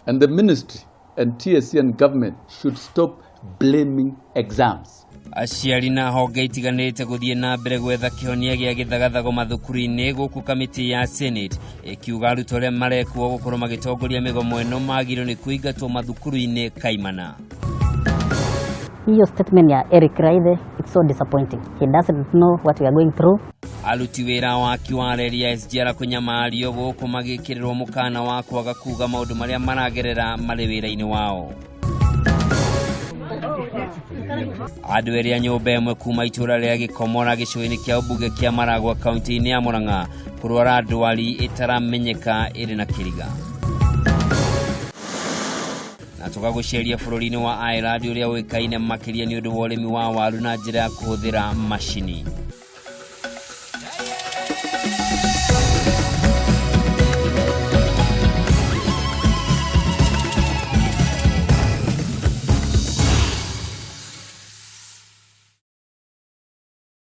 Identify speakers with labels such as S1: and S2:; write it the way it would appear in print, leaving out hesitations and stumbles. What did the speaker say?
S1: And the ministry and TSC and government should stop blaming exams.
S2: Aciari na honge itiganite guthie na mbere gwetha kihonia gia githagathago mathukuru-ini guku kamiti ya Senate ikiuga arutwo aria marekwo gukorwo magitongoria migomo eno magirwo ni kuingatwo mathukuru-ini kaimana.
S3: Hiyo statement ya Eric Raithe, it's so disappointing. He doesn't know what we are going through.
S2: Aruti wira wa kiwareria SGR kunyamario guku magikirirwo mukana wa kwaga kuga maundu maria maragerera mari wira-ini wao. Andu eri a nyumba imwe kuma itura ria Gikomora gicui-ini kia ubunge kia Maragwa kaunti-ini ya Murang'a kurwara ndwari itaramenyeka iri na kiriga. Na tukaguceria bururi-ini wa Ireland uria wikaine makiria ni undu wa urimi wa waru na njira ya kuhuthira mashini.